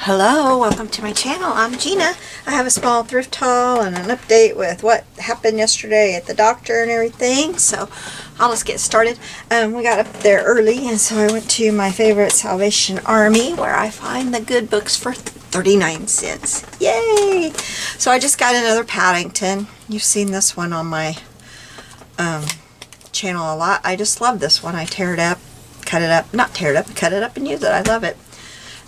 Hello, welcome to my channel. I'm Gina. I have a small thrift haul and an update with what happened yesterday at the doctor and everything. So I'll just get started. We got up there early, and so I went to my favorite Salvation Army where I find the good books for 39 cents. Yay! So I just got another Paddington. You've seen this one on my channel a lot. I just love this one. I tear it up, cut it up, not tear it up, cut it up and use it. I love it.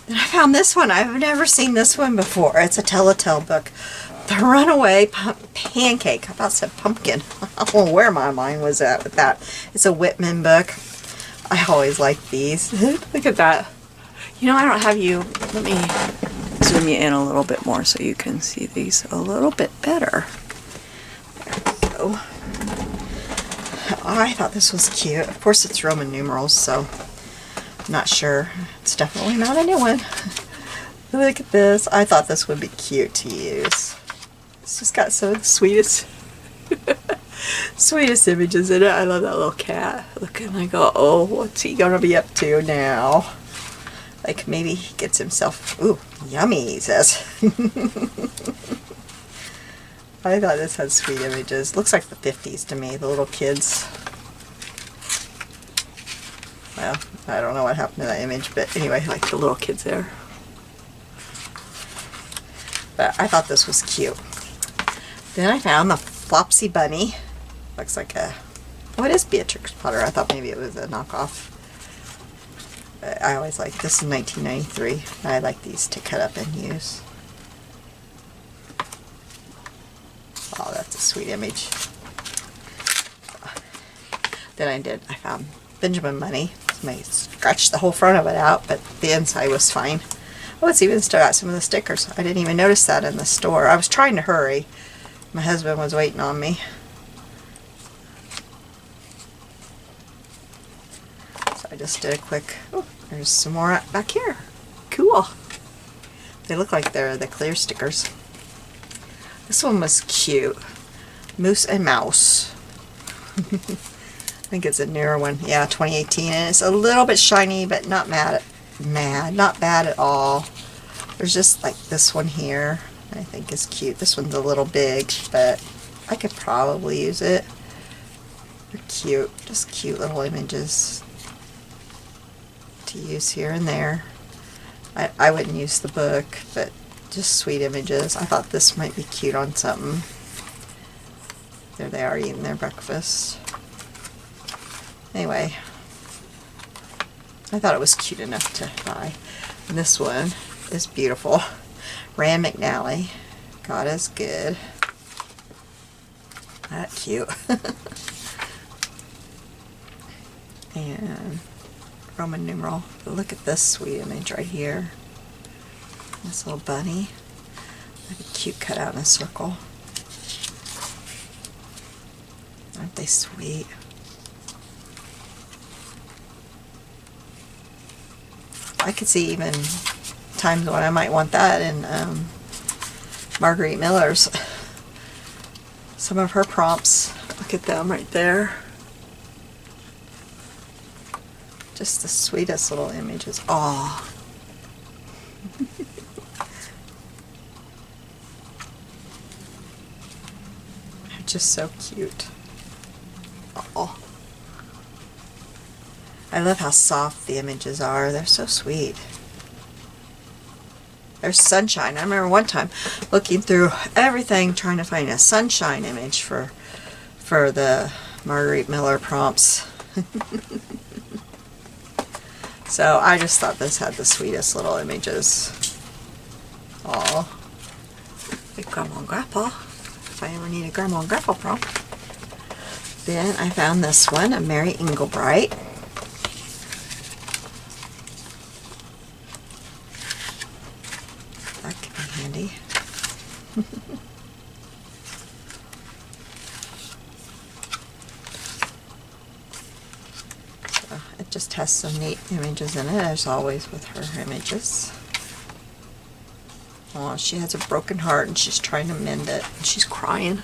And I found this one. I've never seen this one before. It's a Telltale book. The Runaway Pancake. I about said pumpkin. I don't know where my mind was at with that. It's a Whitman book. I always like these. Look at that. You know, I don't have you. Let me zoom you in a little bit more so you can see these a little bit better. There we go. I thought this was cute. Of course, it's Roman numerals, so not sure. It's definitely not a new one. Look at this. I thought this would be cute to use. It's just got some of the sweetest sweetest images in it. I love that little cat. Look, and I go, oh, what's he gonna be up to now? Like maybe he gets himself, ooh, yummy, he says. I thought this had sweet images. Looks like the 50s to me, the little kids. Well, I don't know what happened to that image, but anyway, like the little kids there. But I thought this was cute. Then I found the Flopsy Bunny. Looks like a, oh, it is Beatrix Potter. I thought maybe it was a knockoff. But I always like, this is 1993. I like these to cut up and use. Oh, that's a sweet image. Then I found Benjamin Money. I scratched the whole front of it out, but the inside was fine. Oh, it's even still got some of the stickers. I didn't even notice that in the store. I was trying to hurry. My husband was waiting on me. So I just did a quick, oh, there's some more back here. Cool. They look like they're the clear stickers. This one was cute. Moose and Mouse. I think it's a newer one. Yeah, 2018, and it's a little bit shiny, but not not bad at all. There's just like this one here, I think is cute. This one's a little big, but I could probably use it. They're cute, just cute little images to use here and there. I wouldn't use the book, but just sweet images. I thought this might be cute on something. There they are eating their breakfast. Anyway, I thought it was cute enough to buy. And this one is beautiful. Rand McNally. God is good. That cute. And Roman numeral. But look at this sweet image right here. This little bunny. Like a cute cutout in a circle. Aren't they sweet? I could see even times when I might want that in Marguerite Miller's. Some of her prompts. Look at them right there. Just the sweetest little images. Aw. They're just so cute. Aw. I love how soft the images are. They're so sweet. There's sunshine. I remember one time looking through everything trying to find a sunshine image for the Marguerite Miller prompts. So I just thought this had the sweetest little images. Aw. Like Grandma and Grandpa. If I ever need a Grandma and Grandpa prompt. Then I found this one, a Mary Englebright. That could be handy. So it just has some neat images in it, as always with her images. Oh, she has a broken heart and she's trying to mend it. And she's crying.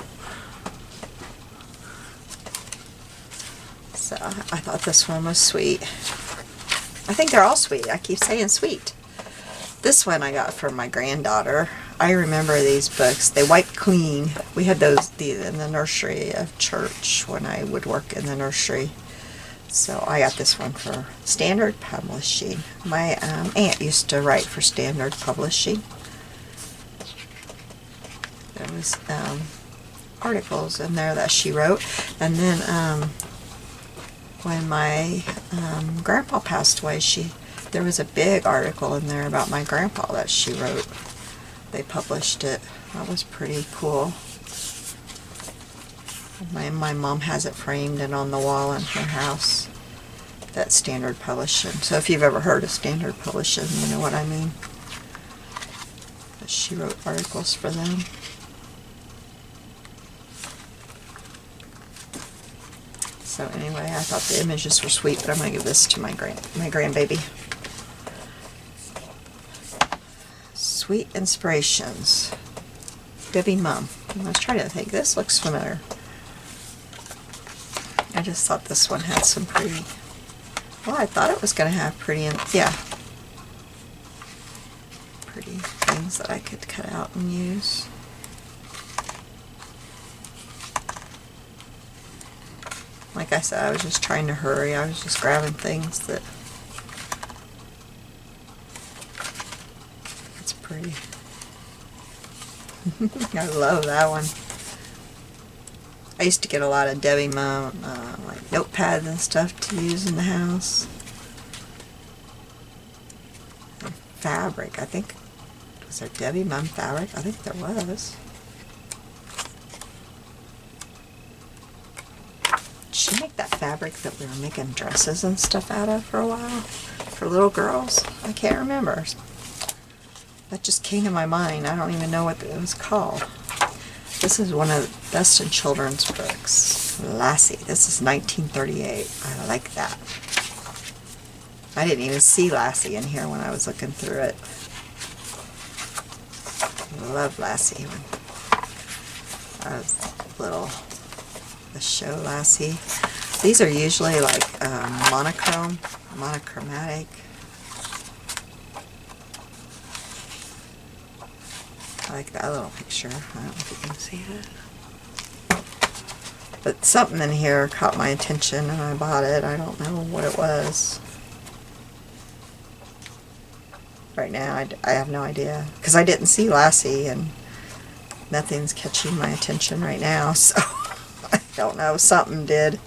So I thought this one was sweet. I think they're all sweet. I keep saying sweet. This one I got from my granddaughter. I remember these books. They wiped clean. We had these in the nursery of church when I would work in the nursery. So I got this one for Standard Publishing. My aunt used to write for Standard Publishing. There was articles in there that she wrote. And then when my grandpa passed away, there was a big article in there about my grandpa that she wrote. They published it. That was pretty cool. My mom has it framed and on the wall in her house. That's Standard Publishing. So if you've ever heard of Standard Publishing, you know what I mean. But she wrote articles for them. So anyway, I thought the images were sweet, but I'm going to give this to my grandbaby. Sweet Inspirations. Debbie Mum. I was trying to think. This looks familiar. I just thought this one had some pretty... Well, I thought it was going to have pretty... Yeah. Pretty things that I could cut out and use. Like I said, I was just trying to hurry. I was just grabbing things that... It's pretty. I love that one. I used to get a lot of Debbie Mum like notepads and stuff to use in the house. And fabric, I think. Was there Debbie Mum fabric? I think there was. Did she make that fabric that we were making dresses and stuff out of for a while? For little girls? I can't remember. That just came to my mind. I don't even know what it was called. This is one of the best in children's books. Lassie. This is 1938. I like that. I didn't even see Lassie in here when I was looking through it. I love Lassie. When I was little. The show Lassie. These are usually like monochromatic. I like that little picture. I don't know if you can see it. But something in here caught my attention and I bought it. I don't know what it was. Right now I have no idea. Because I didn't see Lassie and nothing's catching my attention right now. So I don't know. Something did.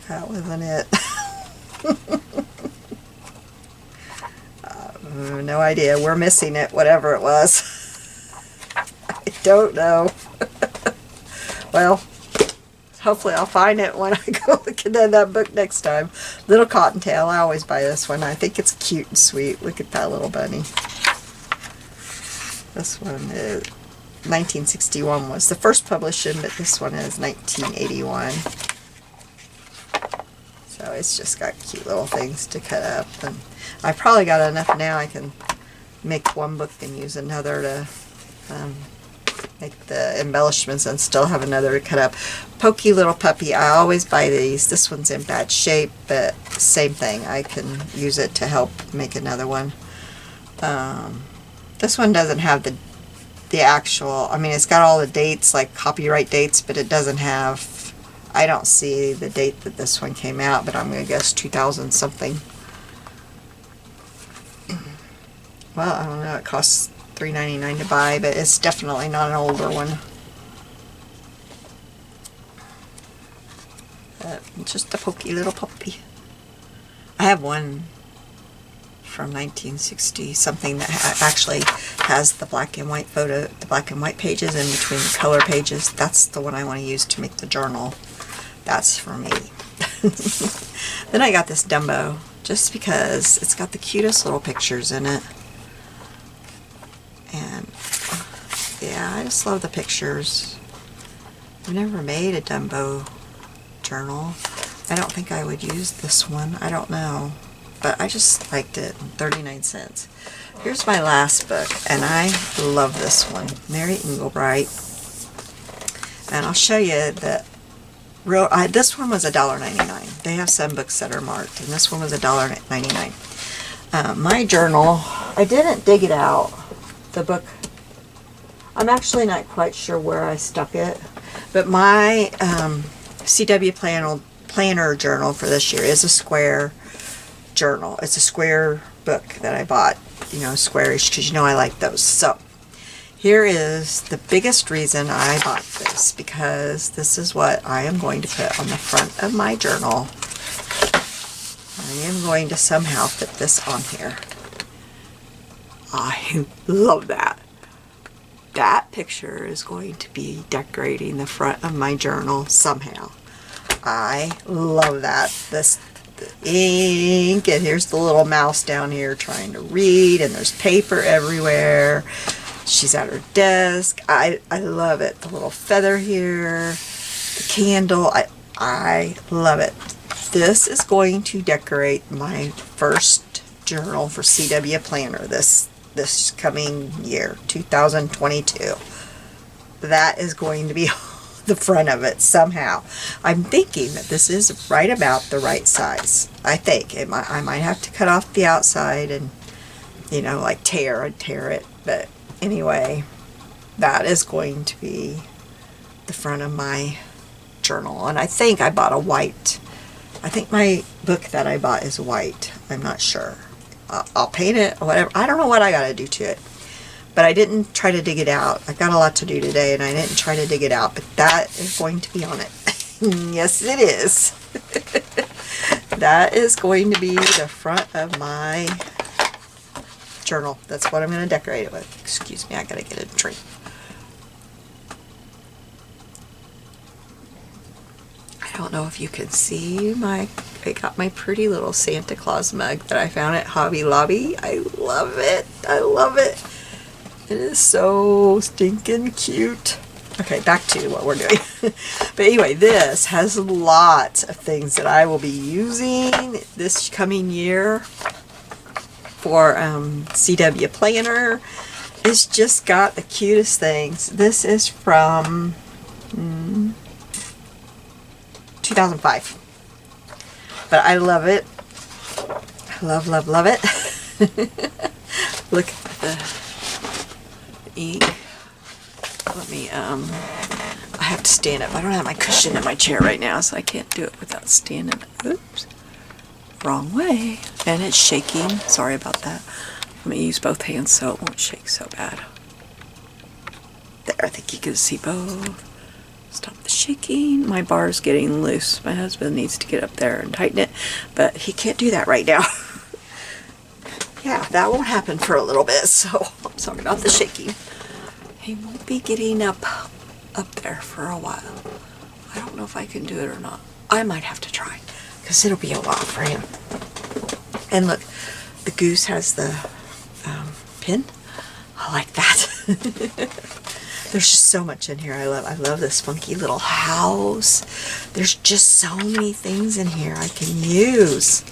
That wasn't it. No idea. We're missing it, whatever it was. I don't know. Well, hopefully I'll find it when I go look at that book next time. Little Cottontail. I always buy this one. I think it's cute and sweet. Look at that little bunny. This one is 1961 was the first publishing, but this one is 1981. So it's just got cute little things to cut up. And I've probably got enough now I can make one book and use another to make the embellishments and still have another to cut up. Pokey Little Puppy. I always buy these. This one's in bad shape, but same thing. I can use it to help make another one. This one doesn't have the actual, I mean, it's got all the dates, like copyright dates, but it doesn't have, I don't see the date that this one came out, but I'm going to guess 2000 something. Well, I don't know, it costs $3.99 to buy, but it's definitely not an older one. Just a pokey little puppy. I have one from 1960 something that actually has the black and white photo, the black and white pages in between the color pages. That's the one I want to use to make the journal. That's for me. Then I got this Dumbo just because it's got the cutest little pictures in it. And yeah, I just love the pictures. I've never made a Dumbo journal. I don't think I would use this one. I don't know. But I just liked it. 39 cents. Here's my last book, and I love this one. Mary Englebright. And I'll show you that this one was $1.99. They have some books that are marked, and this one was $1.99. My journal, I didn't dig it out. The book, I'm actually not quite sure where I stuck it, but my CW planner journal for this year is a square journal. It's a square book that I bought, you know, squarish, because you know I like those. So here is the biggest reason I bought this, because this is what I am going to put on the front of my journal. I am going to somehow fit this on here. I love that. That picture is going to be decorating the front of my journal somehow. I love that. This the ink, and here's the little mouse down here trying to read, and there's paper everywhere. She's at her desk. I love it. The little feather here, the candle. I love it. This is going to decorate my first journal for CW Planner this coming year, 2022. That is going to be the front of it somehow. I'm thinking that this is right about the right size. I think I might have to cut off the outside and, you know, like tear it. But anyway, that is going to be the front of my journal. And I think I bought a white. I think my book that I bought is white. I'm not sure. I'll paint it or whatever. I don't know what I got to do to it. But I didn't try to dig it out. I've got a lot to do today, and I didn't try to dig it out. But that is going to be on it. Yes, it is. That is going to be the front of my journal. That's what I'm going to decorate it with. Excuse me, I got to get a drink. I don't know if you can see I got my pretty little Santa Claus mug that I found at Hobby Lobby. I love it. I love it. It is so stinking cute. Okay, back to what we're doing. But anyway, this has lots of things that I will be using this coming year for CW Planner. It's just got the cutest things. This is from 2005. But I love it. I love, love, love it. Look at the ink. Let me, I have to stand up. I don't have my cushion in my chair right now, so I can't do it without standing. Oops. Wrong way. And it's shaking. Sorry about that. Let me use both hands so it won't shake so bad. There, I think you can see both. Stop the shaking. My bar's getting loose. My husband needs to get up there and tighten it, but he can't do that right now. Yeah, that won't happen for a little bit, so I'm sorry about the shaking. He won't be getting up there for a while. I don't know if I can do it or not. I might have to try, because it'll be a while for him. And look, the goose has the pin. I like that. There's just so much in here. I love this funky little house. There's just so many things in here I can use.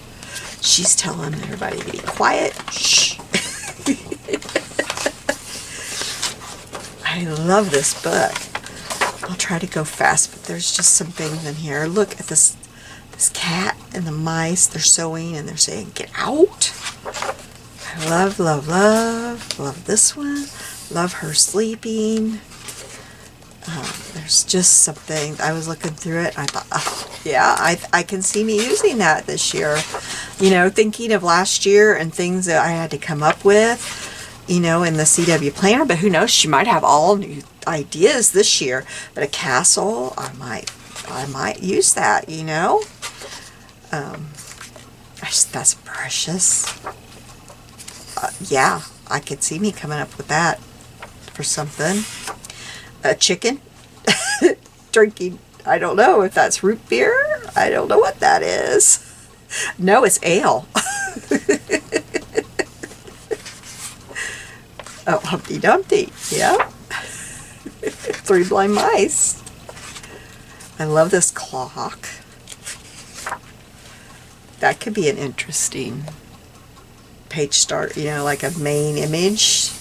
She's telling everybody to be quiet. Shh. I love this book. I'll try to go fast, but there's just some things in here. Look at this cat and the mice. They're sewing and they're saying, "Get out." I love, love, love. Love this one. Love her sleeping. There's just something. I was looking through it. I thought, oh, yeah, I can see me using that this year. You know, thinking of last year and things that I had to come up with, you know, in the CW Planner. But who knows? She might have all new ideas this year. But a castle, I might use that. You know, that's precious. Yeah, I could see me coming up with that for something. A chicken drinking, I don't know if that's root beer. I don't know what that is. No, it's ale. Oh, Humpty Dumpty. Yeah. 3 blind mice. I love this clock. That could be an interesting page start, you know, like a main image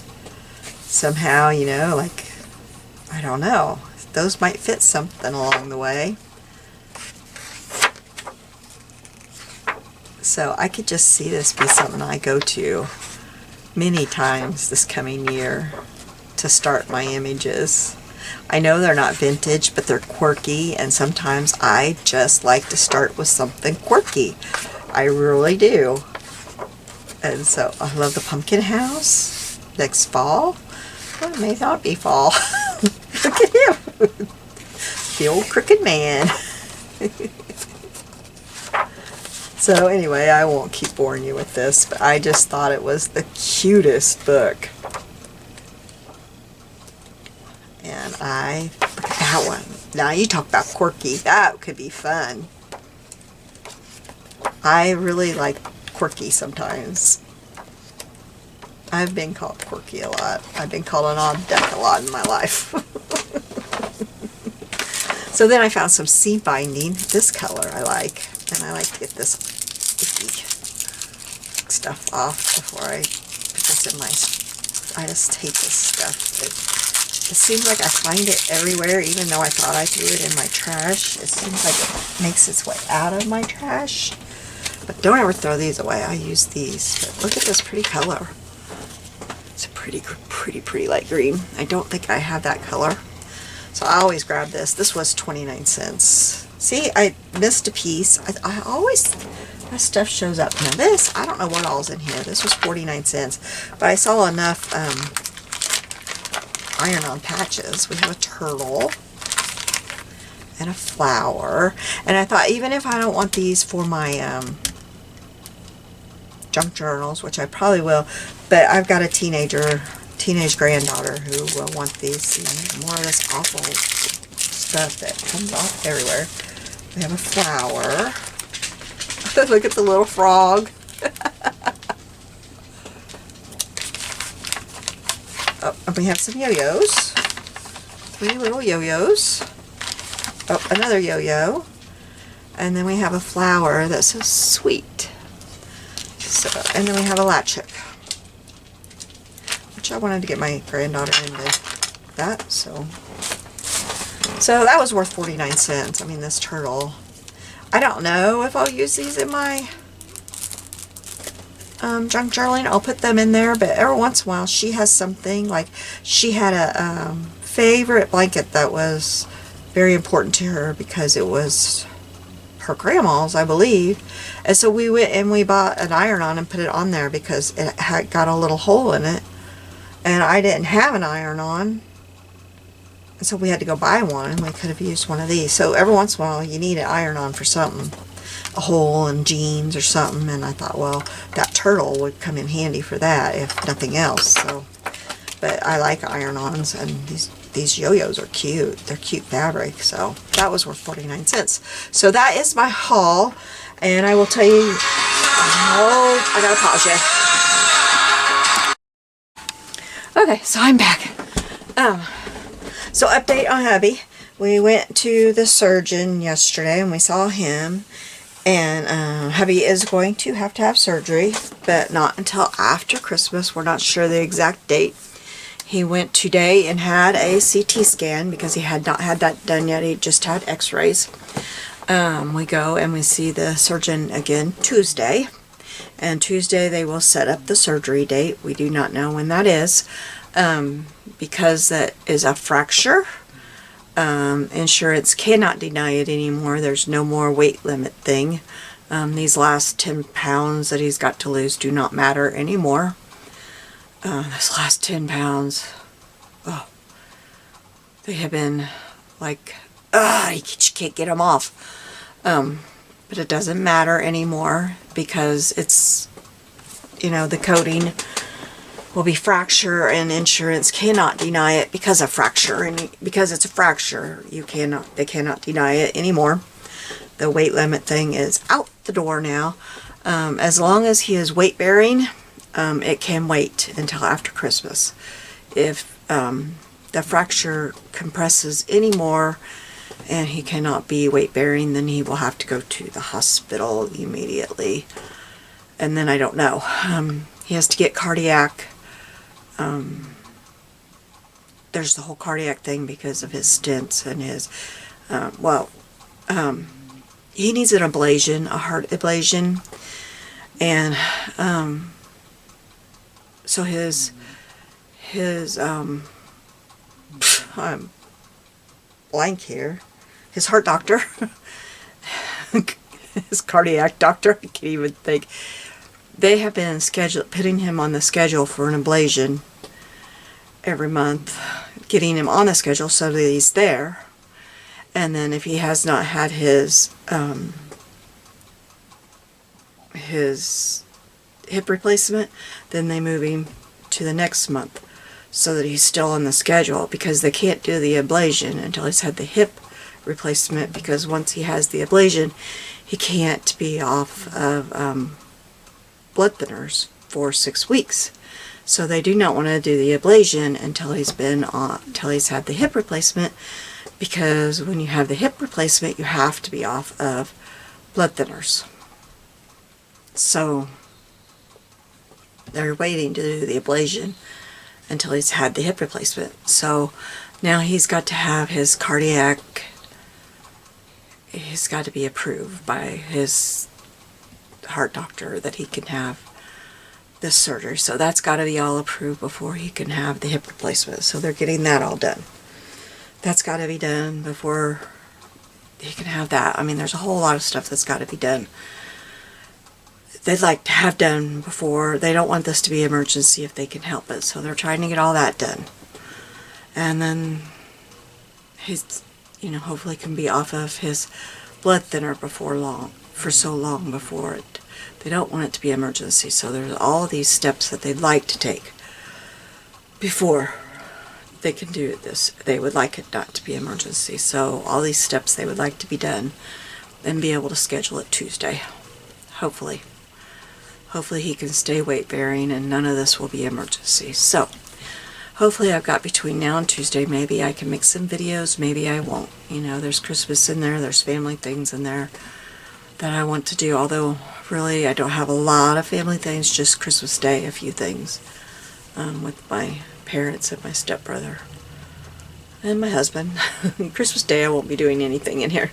somehow, you know, like, I don't know. Those might fit something along the way. So I could just see this be something I go to many times this coming year to start my images. I know they're not vintage, but they're quirky, and sometimes I just like to start with something quirky. I really do. And so I love the pumpkin house. Next fall. Well, it may not be fall. Look at him. The old crooked man. So anyway, I won't keep boring you with this, but I just thought it was the cutest book. And look at that one. Now you talk about quirky. That could be fun. I really like quirky sometimes. I've been called quirky a lot. I've been called an odd duck a lot in my life. So then I found some seed binding. This color I like. And I like to get this icky stuff off before I put this in my... I just hate this stuff. It seems like I find it everywhere, even though I thought I threw it in my trash. It seems like it makes its way out of my trash. But don't ever throw these away. I use these. But look at this pretty color. It's a pretty light green. I don't think I have that color. So I always grab this. This was 29 cents. See, I missed a piece. I always, my stuff shows up. Now this, I don't know what all's in here. This was 49 cents. But I saw enough iron-on patches. We have a turtle and a flower. And I thought, even if I don't want these for my junk journals, which I probably will, but I've got a teenage granddaughter who will want these. More of this awful stuff that comes off everywhere. We have a flower. Look at the little frog. Oh, and we have some yo-yos. 3 little yo-yos. Oh, another yo-yo. And then we have a flower that's so sweet. So, and then we have a latchhook, which I wanted to get my granddaughter into that. So that was worth 49 cents. I mean, this turtle. I don't know if I'll use these in my junk journaling. I'll put them in there, but every once in a while she has something, like she had a favorite blanket that was very important to her because it was her grandma's, I believe. And so we went and we bought an iron-on and put it on there because it had got a little hole in it. And I didn't have an iron-on. And so we had to go buy one, and we could have used one of these. So every once in a while you need an iron-on for something. A hole in jeans or something. And I thought, well, that turtle would come in handy for that, if nothing else. So, but I like iron-ons, and these yo-yos are cute. They're cute fabric. So that was worth 49 cents. So that is my haul. And I will tell you, oh, I gotta pause you. Okay, so I'm back. So update on hubby. We went to the surgeon yesterday and we saw him. And hubby is going to have surgery, but not until after Christmas. We're not sure the exact date. He went today and had a CT scan because he had not had that done yet. He just had x-rays. We go and we see the surgeon again Tuesday. And Tuesday they will set up the surgery date. We do not know when that is. Because that is a fracture. Insurance cannot deny it anymore. There's no more weight limit thing. These last 10 pounds that he's got to lose do not matter anymore. This last 10 pounds, oh, they have been like, you can't get them off. But it doesn't matter anymore because it's, the coating will be fracture, and insurance cannot deny it because of fracture, and because it's a fracture, they cannot deny it anymore. The weight limit thing is out the door now. As long as he is weight bearing, it can wait until after Christmas. If the fracture compresses anymore and he cannot be weight bearing, then he will have to go to the hospital immediately. And then I don't know. He has to get cardiac. There's the whole cardiac thing because of his stents and his, he needs an ablation, a heart ablation. And so his I'm blank here. His heart doctor, his cardiac doctor, I can't even think. They have been putting him on the schedule for an ablation every month, getting him on the schedule so that he's there. And then if he has not had his hip replacement, then they move him to the next month so that he's still on the schedule, because they can't do the ablation until he's had the hip replacement, because once he has the ablation, he can't be off of blood thinners for 6 weeks. So they do not want to do the ablation until he's had the hip replacement, because when you have the hip replacement, you have to be off of blood thinners. So they're waiting to do the ablation until he's had the hip replacement. So now he's got to have his cardiac, he's got to be approved by his heart doctor that he can have this surgery. So that's got to be all approved before he can have the hip replacement. So they're getting that all done. That's got to be done before he can have that. I mean, there's a whole lot of stuff that's got to be done. They'd like to have done before. They don't want this to be an emergency if they can help it. So they're trying to get all that done. And then he's, hopefully can be off of his blood thinner for so long before it. They don't want it to be an emergency. So there's all these steps that they'd like to take before they can do this. They would like it not to be an emergency. So all these steps they would like to be done and be able to schedule it Tuesday. Hopefully. Hopefully he can stay weight bearing and none of this will be an emergency. So hopefully I've got between now and Tuesday, maybe I can make some videos, maybe I won't. There's Christmas in there, there's family things in there that I want to do, although really I don't have a lot of family things, just Christmas Day, a few things with my parents and my stepbrother and my husband. Christmas Day I won't be doing anything in here.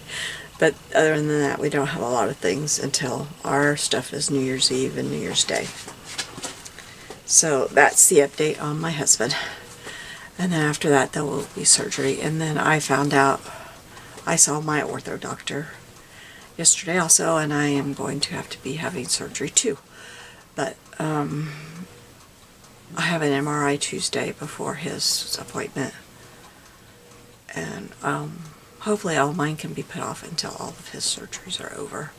But other than that, we don't have a lot of things until our stuff is New Year's Eve and New Year's Day. So that's the update on my husband. And then after that, there will be surgery. And then I found out, I saw my ortho doctor yesterday also, and I am going to have to be having surgery too. But I have an MRI Tuesday before his appointment. And hopefully all mine can be put off until all of his surgeries are over.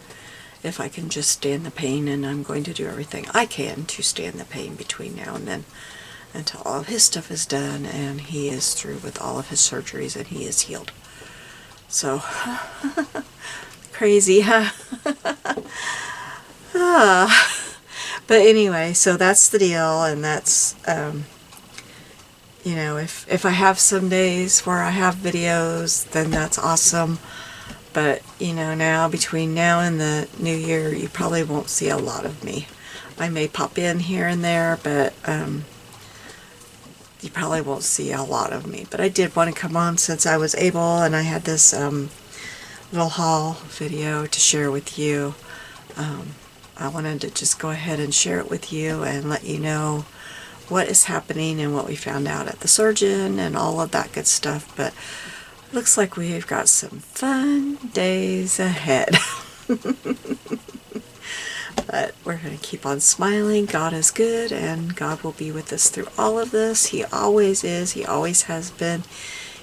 If I can just stand the pain, and I'm going to do everything I can to stand the pain between now and then until all of his stuff is done and he is through with all of his surgeries and he is healed. So, crazy, huh? But anyway, so that's the deal, and that's, if I have some days where I have videos, then that's awesome. But, now, between now and the new year, you probably won't see a lot of me. I may pop in here and there, but you probably won't see a lot of me. But I did want to come on since I was able, and I had this little haul video to share with you. I wanted to just go ahead and share it with you and let you know what is happening and what we found out at the surgeon and all of that good stuff. But it looks like we've got some fun days ahead. But we're going to keep on smiling. God is good, and God will be with us through all of this. He always is. He always has been.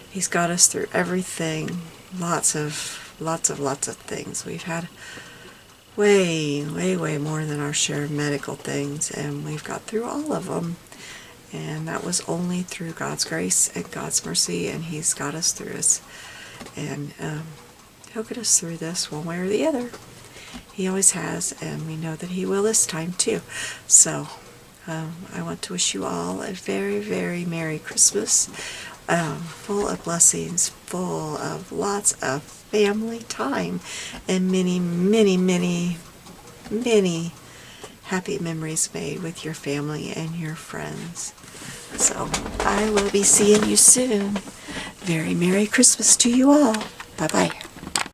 He's got us through everything. Lots of things. We've had way more than our share of medical things, and we've got through all of them. And that was only through God's grace and God's mercy, and He's got us through this. And He'll get us through this one way or the other. He always has, and we know that He will this time too. So I want to wish you all a very, very Merry Christmas, full of blessings, full of lots of family time, and many, many, many, many happy memories made with your family and your friends. So I will be seeing you soon. Very Merry Christmas to you all. Bye-bye.